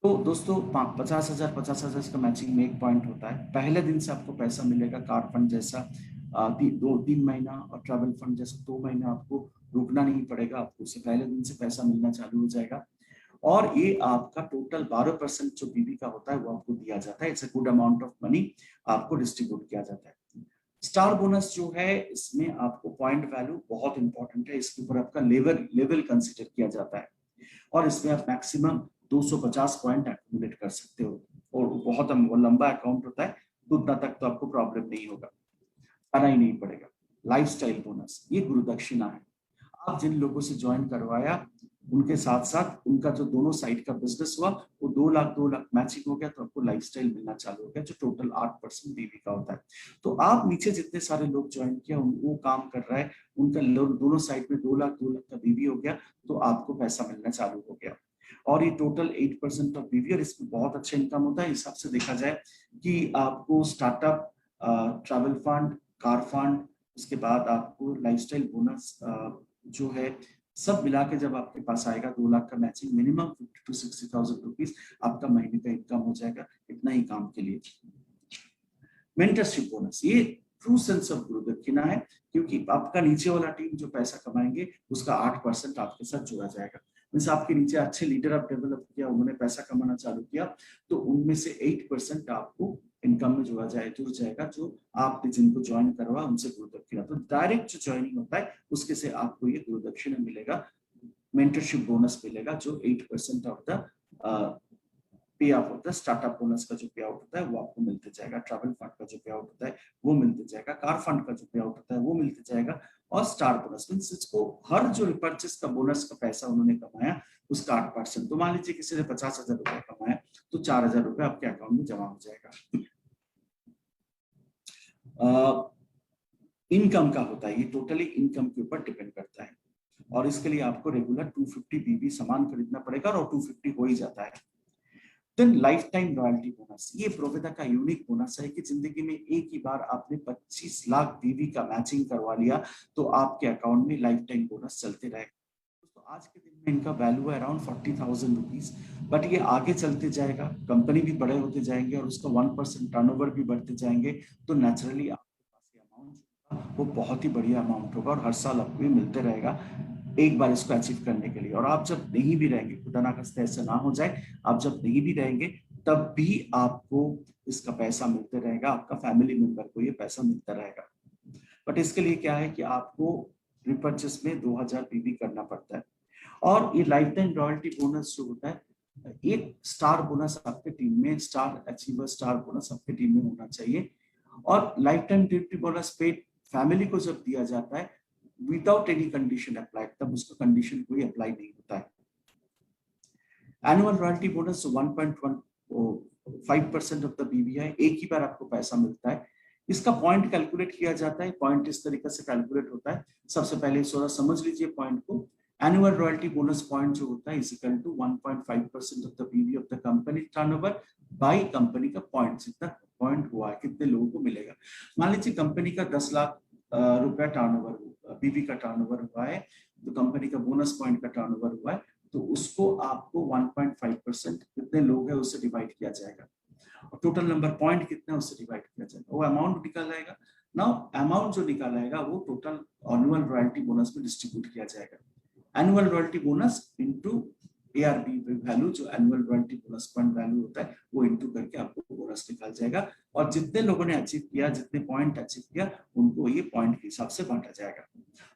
Speaker 1: तो दोस्तों 50,000 का मैचिंग में एक पॉइंट होता है। पहले दिन से आपको पैसा मिलेगा। कार फंड जैसा 2-3 महीना, और ट्रैवल फंड जैसा 2 महीना आपको रुकना नहीं पड़ेगा। आपको उससे पहले दिन से पैसा मिलना चालू हो जाएगा। और ये आपका टोटल 12% जो बीबी का होता है वो आपको दिया जाता है। It's a good amount of money आपको डिस्ट्रीब्यूट किया जाता है। स्टार बोनस जो है इसमें आपको पॉइंट वैल्यू बहुत इंपॉर्टेंट है। इसके ऊपर आपका लेवल कंसिडर किया जाता है, और इसमें आप मैक्सिमम 250 पॉइंट एक्यूमुलेट कर सकते हो। और बहुत लंबा अकाउंट होता है, तो उतना तक तो आपको प्रॉब्लम नहीं होगा, आना ही नहीं पड़ेगा। लाइफस्टाइल बोनस, ये गुरु दक्षिणा है। आप जिन लोगों से ज्वाइन करवाया उनके साथ साथ उनका जो दोनों साइड का बिजनेस हुआ वो 2 लाख मैचिंग हो गया, तो आपको लाइफस्टाइल मिलना चालू हो गया, जो टोटल 8% बीवी का होता है। तो आप नीचे जितने सारे लोग ज्वाइन किया वो काम कर रहा है, उनका दोनों साइड में 2 लाख का बीवी हो गया, तो आपको पैसा मिलना चालू हो गया। और ये टोटल 8% ऑफ बीवी, और इसमें बहुत अच्छा इनकम होता है। हिसाब से देखा जाए कि आपको startup, travel fund, car fund, उसके बाद आपको लाइफस्टाइल बोनस जो है, सब मिला के जब आपके पास आएगा 2 लाख का मैचिंग, मिनिमम 50 to 60,000 रुपीज आपका महीने का इनकम हो जाएगा, इतना ही काम के लिए। मेंटरशिप बोनस, ये ट्रू सेंस ऑफ गुरु दक्षिणा है, क्योंकि आपका नीचे वाला टीम जो पैसा कमाएंगे उसका 8% आपके साथ जोड़ा जाएगा। मीन्स आपके नीचे अच्छे लीडर आप डेवलप किया, उन्होंने पैसा कमाना चालू किया, तो उनमें से 8% आपको इनकम में जुड़ जाएगा, जो आपने जिनको ज्वाइन करवा उनसे गुरु दक्षिणा। तो डायरेक्ट जो ज्वाइनिंग होता है उसके से आपको ये गुरु दक्षिणा मिलेगा, मेंटरशिप बोनस मिलेगा, जो 8% ऑफ द पे आउट होता है। स्टार्टअप बोनस का जो पे आउट होता है वो आपको मिलते जाएगा। ट्रैवल फंड का जो पे आउट होता है वो मिलते जाएगा। कार फंड का जो पे आउट होता है वो मिलते जाएगा। और स्टार बोनस मीन्स इसको हर जो रिपर्चेस का बोनस का पैसा उन्होंने कमाया उसका 8%। तो मान लीजिए किसी ने 50,000 रुपया कमाया तो 4,000 रुपया आपके अकाउंट में जमा हो जाएगा। इनकम का होता है, ये टोटली इनकम के ऊपर डिपेंड करता है, और इसके लिए आपको रेगुलर 250 बीबी सामान खरीदना पड़ेगा, और 250 हो ही जाता है। Then lifetime royalty bonus, ये प्रोविदा का यूनिक बोनस है कि जिंदगी में एक ही बार आपने 25 लाख बीवी का मैचिंग करवा लिया तो आपके अकाउंट में लाइफ टाइम बोनस चलते रहेगा। तो आज के दिन में इनका वैल्यू है अराउंड 40,000 रुपीज, बट ये आगे चलते जाएगा, कंपनी भी बड़े होते जाएंगे और उसका 1% टर्नओवर भी बढ़ते जाएंगे, तो नेचुरली आपके पास ये अमाउंट वो बहुत ही बढ़िया अमाउंट होगा और हर साल आपको मिलते रहेगा एक बार इसको अचीव करने के लिए। और आप जब नहीं भी रहेंगे, खुदा ना खास्ता ऐसा ना हो जाए, आप जब नहीं भी रहेंगे तब भी आपको इसका पैसा मिलते रहेगा, आपका फैमिली मेंबर को ये पैसा मिलता रहेगा। बट इसके लिए क्या है कि आपको रिपर्चेस में 2000 पीवी करना पड़ता है। और ये लाइफ टाइम रॉयल्टी बोनस जो होता है, एक स्टार बोनस आपके टीम में, स्टार अचीवर स्टार बोनस आपके टीम में होना चाहिए। और लाइफ टाइम ड्यूटी बोनस पे फैमिली को जब दिया जाता है विदाउट एनी कंडीशन अप्लाई, तब उसका कंडीशन कोई अप्लाई नहीं होता है। Annual royalty bonus 1.15% of the BVI, एक ही बार आपको पैसा मिलता है। इसका पॉइंट कैलकुलेट किया जाता है, पॉइंट इस तरीके से कैलकुलेट होता है। सबसे पहले थोड़ा समझ लीजिए पॉइंट को। एनुअल रॉयल्टी बोनस पॉइंट जो होता है is equal to 1.5% of the PV of the company turnover by company का पॉइंट, जितना पॉइंट हुआ है कितने लोगों को मिलेगा। मान लीजिए कंपनी का 10 लाख रुपया टर्नओवर, पीवी का टर्नओवर हुआ है, तो कंपनी का बोनस पॉइंट का टर्नओवर हुआ है, तो उसको आपको 1.5% कितने लोग हैं उससे डिवाइड किया जाएगा, और टोटल नंबर पॉइंट कितना है उससे डिवाइड किया जाएगा, वो अमाउंट निकाला जाएगा। नाउ अमाउंट जो निकाला जाएगा वो टोटल एनुअल रॉयल्टी बोनस में डिस्ट्रीब्यूट किया जाएगा। Annual royalty bonus into ARB value, जो annual royalty bonus point value होता है, वो इनटू करके आपको बोनस निकाल जाएगा। और जितने लोगों ने अचीव किया, जितने पॉइंट अचीव किया, उनको ये पॉइंट के हिसाब से बांटा जाएगा।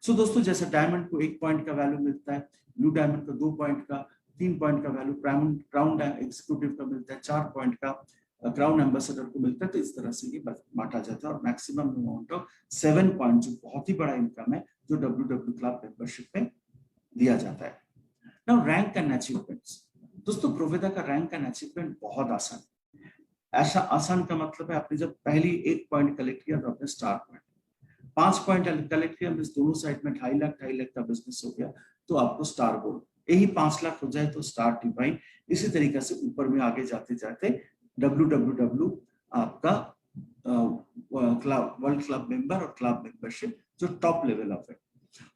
Speaker 1: सो दोस्तों, जैसे डायमंड को 1 पॉइंट का वैल्यू मिलता है, ब्लू डायमंड को 2 पॉइंट का, 3 पॉइंट का वैल्यू क्राउन एग्जीक्यूटिव का मिलता है, 4 पॉइंट का क्राउन एम्बेसडर को मिलता है, तो इस तरह से ये बांटा जाता है। और मैक्सिमम अमाउंट ऑफ 7 पॉइंट, जो बहुत ही बड़ा इनकम है, जो WW क्लब मेंबरशिप में दिया जाता है। Now rank and achievements. दोस्तों, प्रोविदा का रैंक एंड अचीवमेंट बहुत आसान है। ऐसा आसान का मतलब है, आपने जब पहली 1 पॉइंट कलेक्ट किया तो आपने स्टार पॉइंट, 5 पॉइंट कलेक्ट किया, दोनों साइड में 2.5 लाख का बिजनेस हो गया तो आपको स्टार गोल्ड, यही 5 लाख हो जाए तो स्टार डिवाइन। इसी तरीके से ऊपर में आगे जाते जाते WWW आपका वर्ल्ड क्लब मेंबर और क्लब मेंबरशिप, जो टॉप लेवल ऑफ है।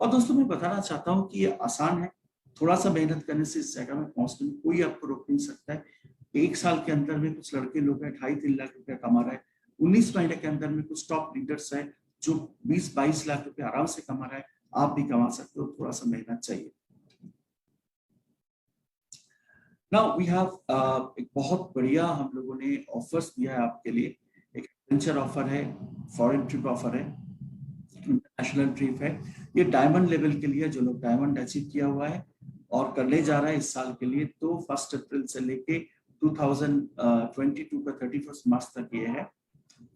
Speaker 1: और दोस्तों, मैं बताना चाहता हूँ कि ये आसान है, थोड़ा सा मेहनत करने से इस जगह में पहुंचने में कोई आपको रोक नहीं सकता है। 1 साल के अंदर में कुछ लड़के लोग हैं 2.5-3 लाख रुपया कमा रहे हैं, 19 महीने के अंदर में कुछ टॉप लीडर्स है जो 20-22 लाख रुपए आराम से कमा रहा है। आप भी कमा सकते हो, थोड़ा सा मेहनत चाहिए। नाउ वी हैव एक बहुत बढ़िया हम लोगों ने ऑफर्स दिया है आपके लिए। एक एडवेंचर ऑफर है, फॉरेन ट्रिप ऑफर है, इंटरनेशनल ट्रिप है। ये डायमंड लेवल के लिए, जो लोग डायमंड अचीव किया हुआ है और करने जा रहा है इस साल के लिए, तो 1 अप्रैल से लेके 2022 का 31 मार्च तक ये है।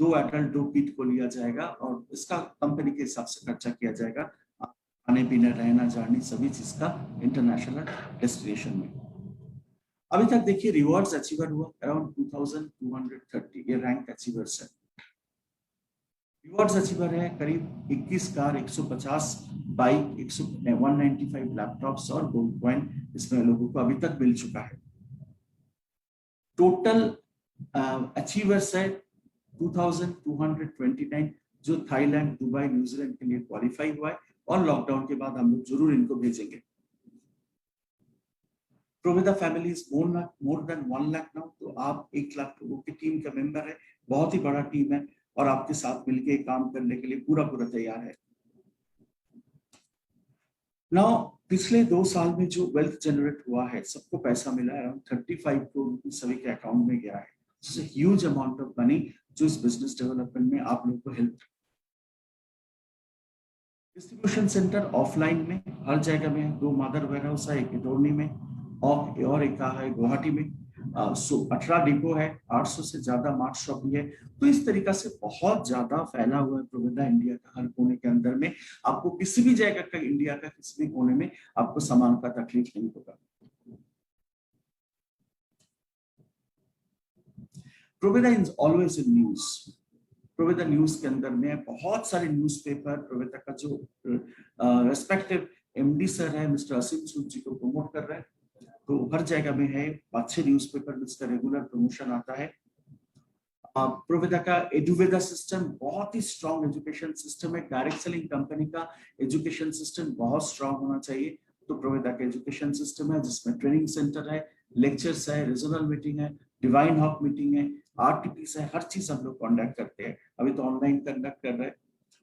Speaker 1: 2 एडल्ट 2 किड को लिया जाएगा और इसका कंपनी के हिसाब से खर्चा किया जाएगा, खाने पीने रहना जाने सभी चीज का इंटरनेशनल डेस्टिनेशन में। अभी तक देखिए रिवॉर्ड्स अचीवर हुआ अराउंड 2230, ये रैंक अचीवर्स है। रिवॉर्ड्स अचीवर है करीब 21 कार, 150 बाइक, 195 लैपटॉप्स और गोल्ड कॉइन इसमें लोगों को अभी तक मिल चुका है। टोटल अचीवर्स है 2229, जो थाईलैंड, दुबई, न्यूजीलैंड के लिए क्वालिफाई हुआ है और लॉकडाउन के बाद हम लोग जरूर इनको भेजेंगे। Proveda family is more than 1 lakh now, तो आप 1 लाख लोगों की टीम का मेंबर है, बहुत ही बड़ा टीम है और आपके साथ मिलके काम करने के लिए पूरा तैयार है। नाउ पिछले 2 साल में जो वेल्थ जनरेट हुआ है, सबको पैसा मिला है, अराउंड 35 करोड़ सभी के अकाउंट में गया है। ह्यूज अमाउंट ऑफ मनी जो इस बिजनेस डेवलपमेंट में आप लोगों को हेल्प। डिस्ट्रीब्यूशन सेंटर ऑफलाइन में हर जगह में 2 मदर वेयर हाउस है, एक इटोरनी में और एक है गुवाहाटी में। 18 डिपो है, 800 से ज्यादा मार्ट शॉप भी है। तो इस तरीका से बहुत ज्यादा फैला हुआ है प्रोविदा इंडिया का हर कोने के अंदर में। आपको किसी भी जगह का, इंडिया का किसी भी कोने में आपको सामान का तकलीफ नहीं होगा। Proveda is always in news. Proveda news के अंदर में बहुत सारे न्यूज़पेपर, प्रोविदा का जो रेस्पेक्टिव MD सर है मिस्टर असीम सूद जी को प्रमोट कर रहे हैं, तो हर जगह में है। अच्छे न्यूज़पेपर में इसका रेगुलर प्रमोशन आता है। प्रोविदा का एडुवेदा सिस्टम बहुत ही स्ट्रॉन्ग एजुकेशन सिस्टम है। डायरेक्ट सेलिंग कंपनी का एजुकेशन सिस्टम बहुत स्ट्रॉन्ग होना चाहिए। तो प्रोवेदा का एजुकेशन सिस्टम है जिसमें ट्रेनिंग सेंटर है, लेक्चर्स है, रीजनल मीटिंग है, डिवाइन हॉक मीटिंग है, आरटीपीस है, हर चीज हम लोग कंडक्ट करते हैं। अभी तो ऑनलाइन कंडक्ट कर रहे हैं।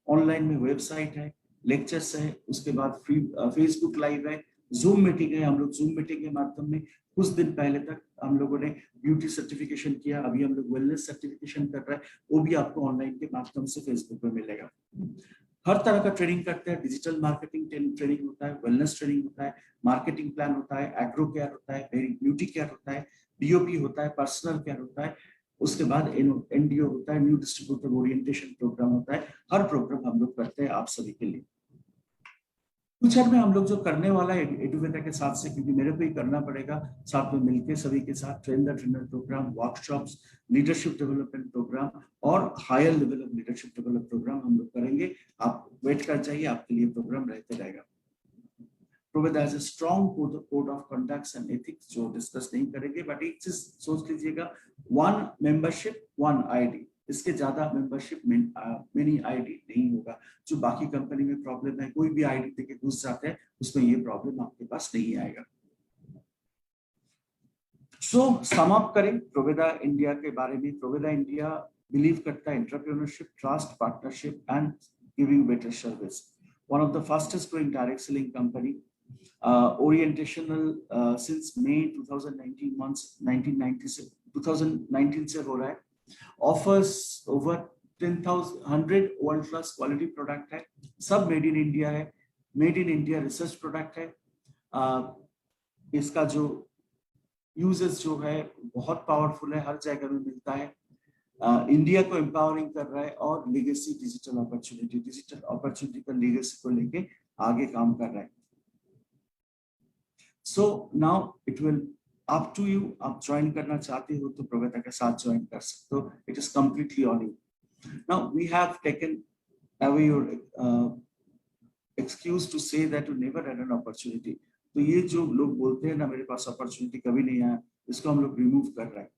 Speaker 1: ऑनलाइन में वेबसाइट है, लेक्चर्स है, उसके बाद फ्री फेसबुक लाइव है, जूम मीटिंग है। हम लोग जूम मीटिंग के माध्यम में कुछ दिन पहले तक हम लोगों ने ब्यूटी सर्टिफिकेशन किया, अभी हम लोग वेलनेस सर्टिफिकेशन कर रहे हैं, वो भी आपको ऑनलाइन के माध्यम से फेसबुक पे मिलेगा। हर तरह का ट्रेनिंग करते हैं, डिजिटल मार्केटिंग ट्रेनिंग होता है, वेलनेस ट्रेनिंग होता है, मार्केटिंग प्लान होता है, एग्रो केयर होता है, ब्यूटी केयर होता है, बीओपी होता है, पर्सनल केयर होता है, उसके बाद एनडीओ होता है, न्यू डिस्ट्रीब्यूटर ओरिएंटेशन प्रोग्राम होता है। हर प्रोग्राम हम लोग करते हैं आप सभी के लिए। फ्यूचर में हम लोग जो करने वाला है एडुवेदा के साथ से, क्योंकि मेरे को ही करना पड़ेगा, साथ में मिलके सभी के साथ train the trainer program, workshops, leadership development program और higher level of leadership development program हम लोग करेंगे। आप वेट कर जाइए, आपके लिए प्रोग्राम रहते रहेगा। Proveda has a strong code of conducts and ethics, जो डिस्कस नहीं करेंगे, बट एक चीज सोच लीजिएगा, वन मेंबरशिप वन आईडी, इसके ज्यादा मेंबरशिप मेनी आईडी नहीं होगा। जो बाकी कंपनी में प्रॉब्लम है, कोई भी आईडी देके घुस जाते हैं, उसमें ये प्रॉब्लम आपके पास नहीं आएगा। सो सम अप करें प्रोवेदा इंडिया के बारे में। प्रोवेदा इंडिया बिलीव करता है entrepreneurship, trust, partnership and giving better service. One of the fastest growing direct selling company, orientational since May 2019 से हो रहा है। Offers over 10,100 world class quality product है, सब मेड इन इंडिया है, made in India research product है। इसका जो यूजेस जो है बहुत पावरफुल है, हर जगह में मिलता है, इंडिया को एम्पावरिंग कर रहा है और लेगेसी डिजिटल अपॉर्चुनिटी का लेगेसी को लेके आगे काम कर रहा है। So now it will up to you, आप ज्वाइन करना चाहते हो तो प्रोवेदा के साथ ज्वाइन कर सकते हो। It is completely on you. Now we have taken away your excuse to say that you never had an opportunity. तो ये जो लोग बोलते हैं ना मेरे पास अपॉर्चुनिटी कभी नहीं आया, इसको हम लोग रिमूव कर रहे हैं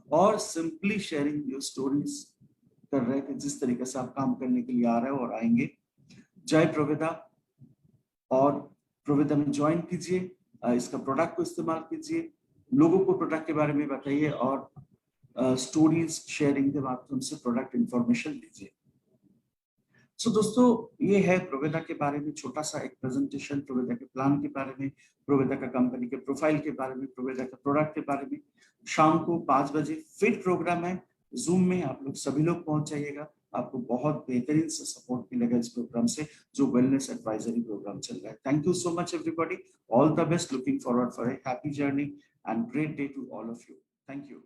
Speaker 1: और सिंपली शेयरिंग योर स्टोरीज कर रहे हैं कि जिस तरीके से आप काम करने के लिए आ रहे हो और आएंगे। जय प्रोवेदा, और प्रोवेदा में ज्वाइन कीजिए, इसका प्रोडक्ट को इस्तेमाल कीजिए, लोगों को प्रोडक्ट के बारे में बताइए और स्टोरीज शेयरिंग के माध्यम से प्रोडक्ट इंफॉर्मेशन दीजिए। सो दोस्तों, ये है प्रोवेदा के बारे में छोटा सा एक प्रेजेंटेशन, प्रोवेदा के प्लान के बारे में, प्रोवेदा का कंपनी के प्रोफाइल के बारे में, प्रोवेदा का प्रोडक्ट के बारे में। शाम को 5 बजे फिर प्रोग्राम है जूम में, आप लोग सभी लोग पहुंच जाइएगा। आपको बहुत बेहतरीन से सपोर्ट मिलेगा इस प्रोग्राम से, जो वेलनेस एडवाइजरी प्रोग्राम चल रहा है। Thank you so much everybody, all the best, looking forward for a happy journey and great day to all of you. Thank you.